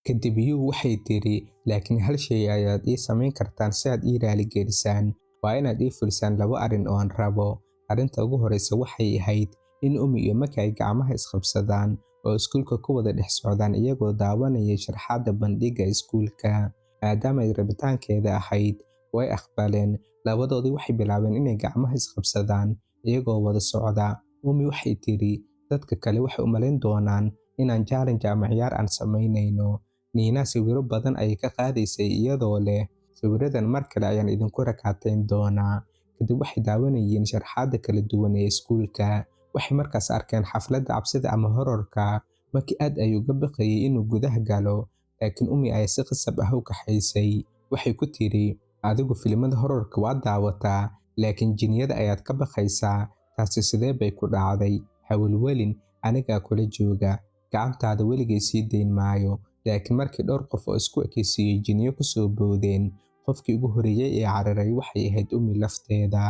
kadib Yu waxay tiri laakiin hal shay ayaad ii samayn kartaan si aad ii raali gelisaan waa inaad ii fulisaan 2 arrin oo aan rabo arrinta ugu horeysa waxay ahayd in Umi iyo Maki ay gacmaha isqabsadaan oo iskuulka ku wada dhex socdaan iyagoo daawanaya sharxaadda bandhigga iskuulka maadaama ay rabitaankeeda ahayd way aqbaleen labadoodii waxay bilaabeen inay gacmaha isqabsadaan iyagoo wada socda Umi waxay tiri dadka kale waxay u malayn doonaan inaan challenge ama ciyaar aan samaynayno Nina sawiro badan ayay ka qaadaysay iyadoo leh sawiradan mar kale ayaan idinku rakaatayn doonaa kadib waxay daawanayeen sharxaadda kala duwan ee iskuulka waxay markaas arkeen xafladda cabsida ama hororka Maki aad ayuu uga baqayay inuu gudaha galo laakiin Umi ay si qasab ah u kaxaysay waxay ku tiri adigu filimada hororka waa daawataa laakiin jinniyada ayaad ka baqaysaa taasi sidee bay ku dhacday hawlwelin anigaa kula jooga gacantaada weligay sii dayn maayo laakiin markii dhowr qof oo isku ekaysiiyey jinniyo ku soo boodeen qofkii ugu horeeyay ee cararay waxay ahayd Umi lafteeda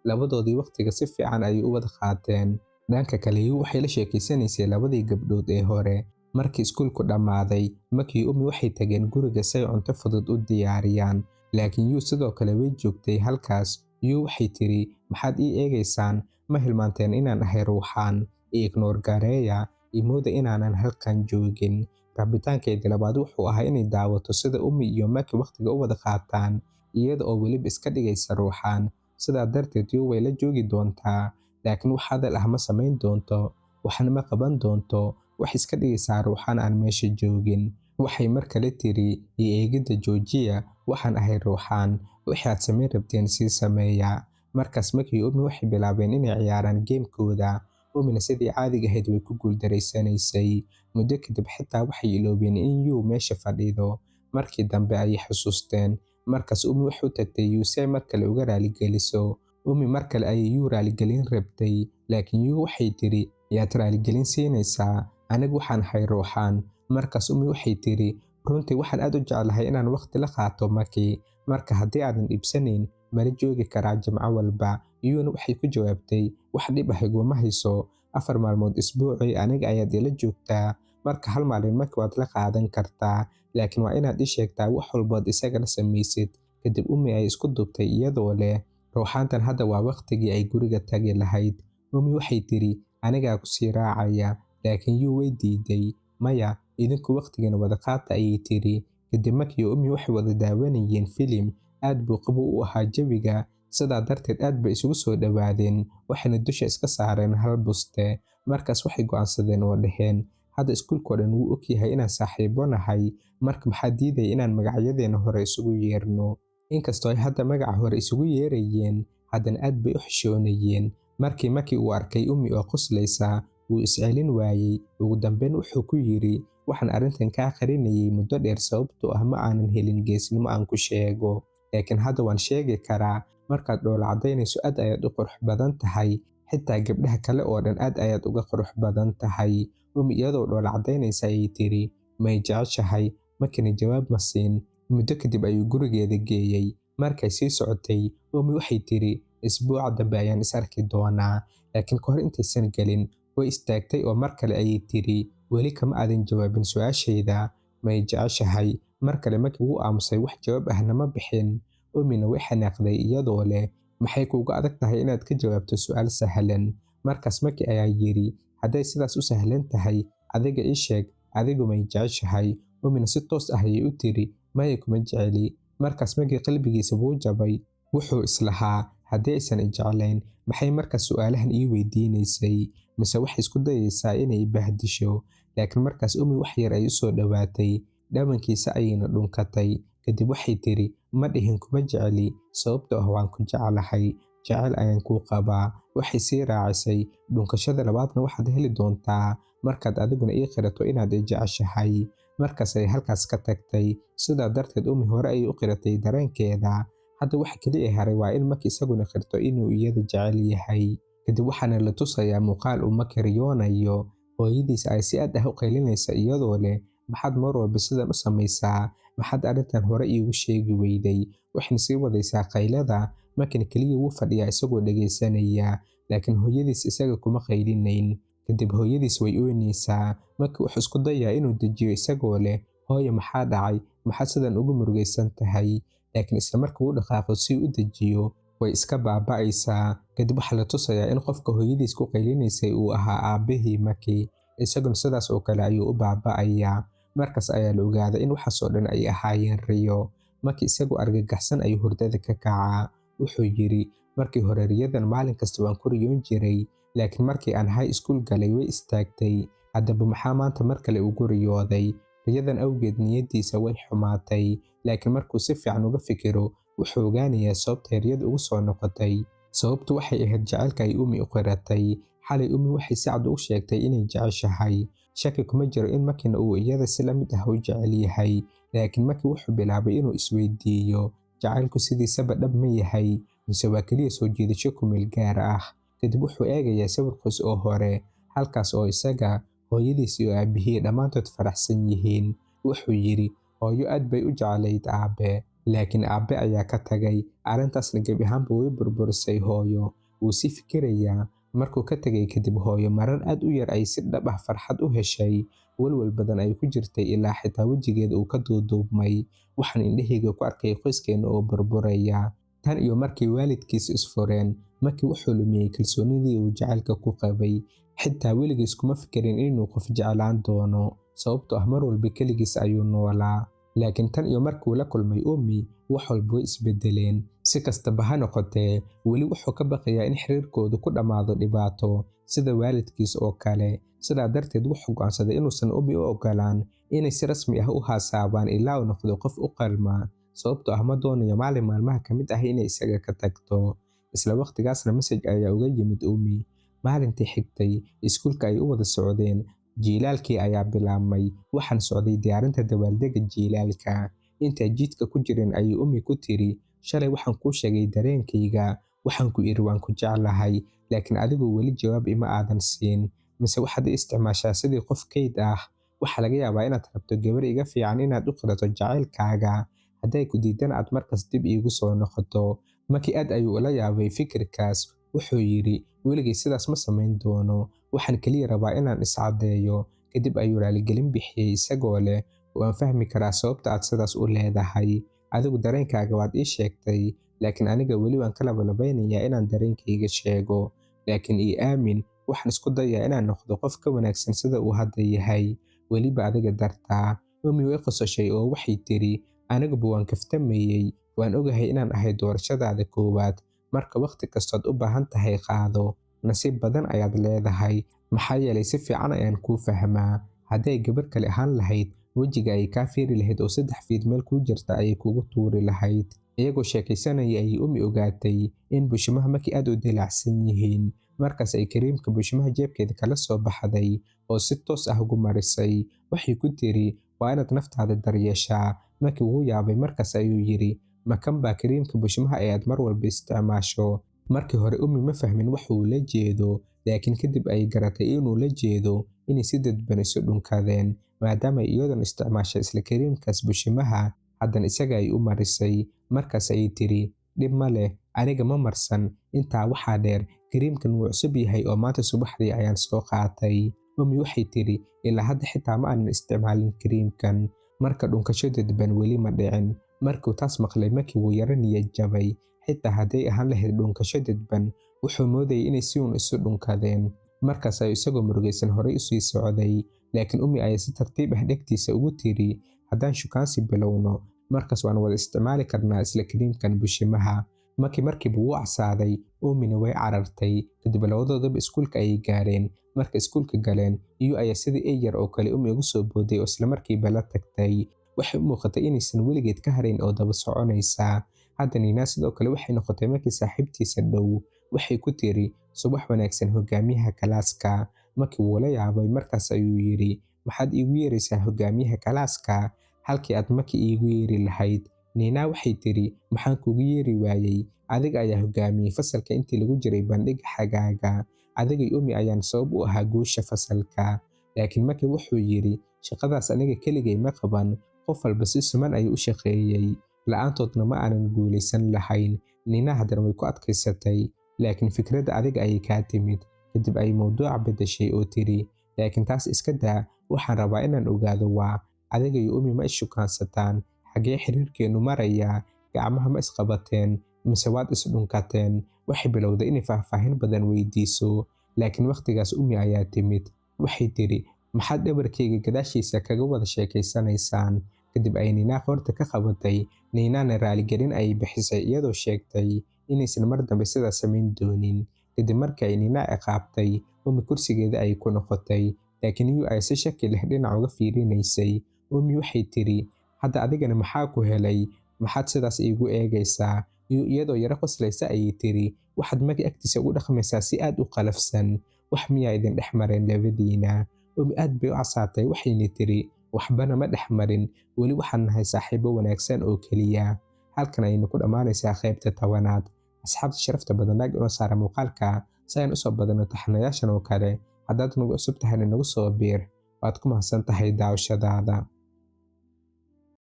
labadoodii waqtiga si fiican ayay u wada qaateen dhanka kale Yu waxay la sheekaysanaysay labadii gabdhood ee hore markii iskuulku dhammaaday Maki iyo Umi waxay tageen guriga si ay cunto fudud u diyaariyaan laakiin Yu sidoo kale way joogtay halkaas Yu waxay tiri maxaad ii eegaysaan ma hilmaanteen inaan ahay ruuxaan ignore gareeya imooda inaanan halkan joogin rabitaankeedii labaad wuxuu ahaa inay daawato sida Umi iyo Maki waqtiga u wada qaataan iyada oo weliba iska dhigaysa ruuxaan sidaa darteed Yu way la joogi doontaa laakiin wax hadal ah ma samayn doonto waxna ma qaban doonto wax iska dhigaysaa ruuxaan aan meesha joogin waxay mar kale tiri ii eegidda joojiya waxaan ahay ruuxaan waxaad samayn rabteen sii sameeya markaas Maki iyo Umi waxay bilaabeen inay ciyaaraan geemkooda Umina sidii caadiga ahayd way ku guuldareysanaysay muddo kadib xitaa waxay iloobeen in Yu meesha fadhido markii dambe ayay xusuusteen markaas Umi wuxuu tagtay Yu si ay mar kale uga raali geliso Umi mar kale ayay Yu raali gelin rabtay laakiin Yu waxay tiri yaad raali gelin siinaysaa anigu waxaan ahay ruuxaan markaas Umi waxay tiri runtii waxaan aad u jeclahay inaan waqti la qaato Maki marka haddii aadan dhibsanayn mala joogi karaa jimco walba Yuna waxay ku jawaabtay wax dhib ah iguma hayso 4 maalmood isbuucii aniga ayaad ila joogtaa marka hal maalin Maki waad la qaadan kartaa laakiin waa inaad ii sheegtaa wax walbaad isaga la samaysid kadib Umi ay isku dubtay iyadoo leh ruuxaantan hadda waa waqtigii ay guriga tagi lahayd Umi waxay tiri anigaa ku sii raacaya laakiin Yu way diiday maya idinku waqtigan wada qaata ayay tiri kadib Maki iyo Umi waxay wada daawanayeen filim aad buu qabow u ahaa jawiga sidaa darteed aad bay isugu soo dhawaadeen waxayna dusha iska saareen hal buste markaas waxay go'aansadeen oo dhaheen hadda iskuulkoo dhan wuu og yahay inaan saaxiibo nahay marka maxaa diidaya inaan magacyadeena hore isugu yeerno inkastoo ay hadda magaca hore isugu yeerayeen haddana aad bay u xishoonayeen markii Maki uu arkay Umi oo qoslaysa wuu iscelin waayey ugu dambeyn wuxuu ku yiri waxaan arrintan kaa qarinayay muddo dheer sababtoo ah ma aanan helin geesnimo aan ku sheego laakiin hadda waan sheegi karaa markaad dhoola cadaynayso aad ayaad u qurux badan tahay xitaa gabdhaha kale oo dhan aad ayaad uga qurux badan tahay Umi iyadoo dhoola cadaynaysa ayay tiri may jeceshahay Makina jawaab ma siin muddo kadib ayuu gurigeeda geeyey markay sii socotay Umi waxay tiri isbuuca dambe ayaan is arki doonaa laakiin kahor intaysan gelin way istaagtay oo mar kale ayay tiri weli kama aadan jawaabin su'aashayda may jeceshahay mar kale Maki wuu aamusay wax jawaab ahna ma bixin Umina way xanaaqday iyadoo leh maxay kuugu adag tahay inaad ka jawaabto su'aal sahlan markaas Maki ayaa yiri hadday sidaas u sahlan tahay adiga ii sheeg adigu may jeceshahay Umina si toos ah ayay u tiri maya kuma jeceli markaas Maki qalbigiisa wuu jabay wuxuu islahaa haddii aysan i jeclayn maxay markaas su'aalahan ii weydiinaysay mise waxay isku dayaysaa inay bahdisho laakiin markaas Umi wax yar ay u soo dhawaatay dhabankiisa ayayna dhunkatay kadib waxay tiri ma dhihin kuma jeceli sababtoo ah waan ku jeclahay jecel ayaan kuu qabaa waxay sii raacisay dhunkashada labaadna waxaad heli doontaa markaad adiguna ii qirato inaad i jeceshahay markaas ay halkaas ka tagtay sidaa darteed Umi hore ayay u qiratay dareenkeeda hadda waxa kaliya haray waa in Maki isaguna qirto inuu iyada jecel yahay kadib waxaana la tusayaa muuqaal uu Maki riyoonayo hooyadiis ay si aad ah u qaylinaysa iyadoo leh maxaad mar walba sidan u samaysaa maxaad arrintan hore iigu sheegi weyday waxayna sii wadaysaa qaylada Makina kaliya wuu fadhiyaa isagoo dhagaysanaya laakiin hooyadiis isaga kuma qaylinayn kadib hooyadiis way oynaysaa Maki wuxuu isku dayaa inuu dejiyo isagoo leh hooyo maxaa dhacay, maxaad sidan ugu murugaysan tahay? Laakiin isla markii uu dhaqaaqo si uu u dejiyo way iska baaba'aysaa. Kadib waxaa la tusayaa in qofka hooyadiis ku qaylinaysay uu ahaa aabbihii Maki, isaguna sidaas oo kale ayuu u baaba'ayaa. Markaas ayaa la ogaaday in waxaas oo dhan ay ahaayeen riyo. Maki isagoo argagaxsan ayuu hurdada ka kacaa. Wuxuu yidhi, markii hore riyadan maalin kasta waan ku riyoon jiray, laakiin markii aan high school galay way istaagtay. Haddaba maxaa maanta mar kale ugu riyooday? Riyadan awgeed niyadiisa way xumaatay, laakiin markuu si fiican uga fikiro wuxuu ogaanayaa sababtay riyadu ugu soo noqotay. Sababtu waxay ahayd jacaylka ay Umi u qiratay. Xalay Umi waxay si cad u sheegtay inay jeceshahay. Shaki kuma jiro in Makina uu iyada si la mid ah u jecel yahay, laakiin Maki wuxuu bilaabay inuu isweydiiyo, jacaylku sidiisaba dhab ma yahay mise waa kaliya soo jiidasho ku meel gaar ah? Kadib wuxuu eegayaa sawir qoys oo hore, halkaas oo isaga, hooyadiis iyo aabihii dhammaantood faraxsan yihiin. Wuxuu yidhi, hooyo aad bay u jeclayd aabe, laakiin aabe ayaa ka tagay. Arrintaasna gebi ahaanba way burburisay hooyo. Wuu sii fikirayaa. Markuu ka tagay kadib hooyo marar aad u yar ay si dhab ah farxad u heshay. Walwal badan ay ku jirtay ilaa xitaa wejigeeda uu ka duuduubmay. Waxaan indhahayga ku arkay qoyskeena oo burburaya. Tan iyo markii waalidkiis isfureen, Maki wuxuu lumiyey kalsoonidii uu jacaylka ku qabay. Xitaa weligiis kuma fikirin inuu qof jeclaan doono, sababtoo ah mar walba keligiis ayuu noolaa. Laakiin tan iyo markuu la kulmay Umi, wax walba way isbedeleen. Si kastaba ha noqotee, weli wuxuu ka baqayaa in xiriirkoodu ku dhammaado dhibaato, sida waalidkiis oo kale. Sidaa darteed wuxuu go'aansaday inuusan Umi u ogolaan inay si rasmi ah u haasaabaan ilaa uu noqdo qof u qalma, sababtoo ah ma doonayo maalin maalmaha ka mid ah inay isaga ka tagto. Isla waqtigaasna message ayaa uga yimid Umi. Maalintii xigtay, iskuulka ay u wada socdeen, jiilaalkii ayaa bilaabmay. Waxaan socday diyaarinta dabaaldega jiilaalka. Inta jidka ku jirin ayay Umi ku tiri, shalay waxaan kuu sheegay dareenkayga. Waxaan ku iri waan ku jeclahay, laakiin adigu weli jawaab ima aadan siin. Mise waxaad isticmaashaa sidii qof kayd ah. Waxaa laga yaabaa inaad rabto gabar iga fiican inaad u qirato jacaylkaaga. Hadday ku diidan aad markas dib iigu soo noqoto. Maki aad ayuu ula yaabay fikirkaas. Wuxuu yidhi, weligay sidaas ma samayn doono. Waxaan kaliya rabaa inaan iscadeeyo. Kadib ayuu raaligelin bixiyey isagoo leh, waan fahmi karaa sababta aad sidaas u leedahay. Adigu dareenkaaga waad ii sheegtay, laakiin aniga weli waan ka labalabeynayaa inaan dareenkayga sheego. Laakiin ii aamin, waxaan isku dayaa inaan noqdo qof ka wanaagsan sida uu hadda yahay, weliba adiga dartaa. Umi way qososhay oo waxay tiri, aniguba waan kaftamayey. Waan ogahay inaan ahay doorashadaada koowaad. Marka waqti kastood u baahan tahay qaado. Nasiib badan ayaad leedahay, maxaa yeelay si fiican ayaan kuu fahmaa. Hadday gabar kale ahaan lahayd, wejiga ay kaa fiiri lahayd oo 3 fiid meel kuu jirta ayay kugu tuuri lahayd. Iyagoo sheekaysanaya ayay Umi ogaatay in bushimaha Maki aad u dilaacsan yihiin. Markaas ay kariimka bushimaha jeebkeeda kala soo baxday oo si toos ah ugu marisay. Waxay ku tiri, waa inaad naftaada daryeeshaa. Maki wuu yaabay, markaas ayuu yidhi, makan baa kariimka bushimaha ee aad mar walba isticmaasho. Markii hore Umi ma fahmin wax uu la jeedo, laakiin kadib ay garatay inuu la jeedo inay si dadban isu dhunkadeen, maadaama ay iyadoon isticmaashay isla kariimkaas bushimaha, haddana isaga ay u marisay. Markaas ayay tiri, dhib ma leh, aniga ma marsan. Intaa waxaa dheer, kariimkan wuu cusub yahay oo maanta subaxdii ayaan soo qaatay. Umi waxay tiri, ilaa hadda xitaa ma aanan isticmaalin kariimkan. Marka dhunkasho dadban weli ma dhicin. Markuu taas maqlay, Maki wuu yara niyad jabay. Xitaa hadday ahaan lahayd dhunkasho dadban, wuxuu moodayay inay si uun isu dhunkadeen. Markaas ayuu isagoo murugaysan horay u sii socday, laakiin Umi ayaa si tartiib ah dhegtiisa ugu tiri, haddaan shukaansi bilowno, markaas waan wada isticmaali karnaa isla kariimkan bushimaha. Maki markiiba wuu cadsaaday, Umina way carartay. Kadib labadoodaba iskuulka ayay gaareen. Marka iskuulka galeen, iyo ayaa sidii ay yar oo kale Umi ugu soo booday oo isla markiiba la tagtay. Waxay u muuqatay inaysan weligeed ka harayn oo daba soconaysa. Hadda Nina sidoo kale waxay noqotay Maki saaxiibtiisa dhow. Waxay ku tiri, subax wanaagsan hogaamiyaha kalaaska. Maki wuu la yaabay, markaas ayuu yidhi, maxaad iigu yeeraysaa hogaamiyaha kalaaska halkii aad Maki iigu yeeri lahayd? Nina waxay tiri, maxaan kuugu yeeri waayey? Adiga ayaa hogaamiyey fasalka intii lagu jiray bandhigga xagaaga. Adigay Umi ayaan sabab u ahaa guusha fasalka. Laakiin Maki wuxuu yidhi, shaqadaas aniga keligay ma qaban, qof walba si siman ayuu u shaqeeyey. La'aantoodna ma aanan guulaysan lahayn. Nina haddana way ku adkaysatay, laakiin fikradda adiga ayay kaa timid. Kadib ay mawduuca beddeshay oo tiri, laakiin taas iska daa, waxaan rabaa inaan ogaado waa adiga iyo Umi ma ishukaansataan? Xagee xiriirkeenu marayaa? Gacmaha ma isqabateen mise waad isdhunkateen? Waxay bilowday inay faahfaahin badan weydiiso, laakiin waqtigaas Umi ayaa timid. Waxay tiri, maxaad dhabarkayga gadaashiisa kaga wada sheekaysanaysaan? Kadib ay Nina qoorta ka qabatay, Ninana raaligelin ayay bixisay iyadoo sheegtay inaysan mar dambe sidaas samayn doonin. Kadib markii ay Nina ciqaabtay, Umi kursigeeda ayay ku noqotay, laakiin Yu ay si shaki leh dhinac uga fiirinaysay. Umi waxay tiri, hadda adigana maxaa ku helay? Maxaad sidaas iigu eegaysaa? Yu iyadoo yara qoslaysa ayay tiri, waxaad Magi agtiisa ugu dhaqmaysaa si aad u qalafsan. Wax miyaa idin dhex mareen labadiina? Umi aad bay u casaatay waxayna tiri, waxbana ma dhex marin, weli waxaan nahay saaxiibo wanaagsan oo keliya. Halkan ayaynu ku dhammaanaysaa qaybta 10aad. Asxaabta sharafta badan like inoo saara muuqaalka si aynu usoo badano taxanayaashan oo kale. Haddaad nagu cusub tahayna nagu soo biir, waad ku mahadsan tahay daawashadaada.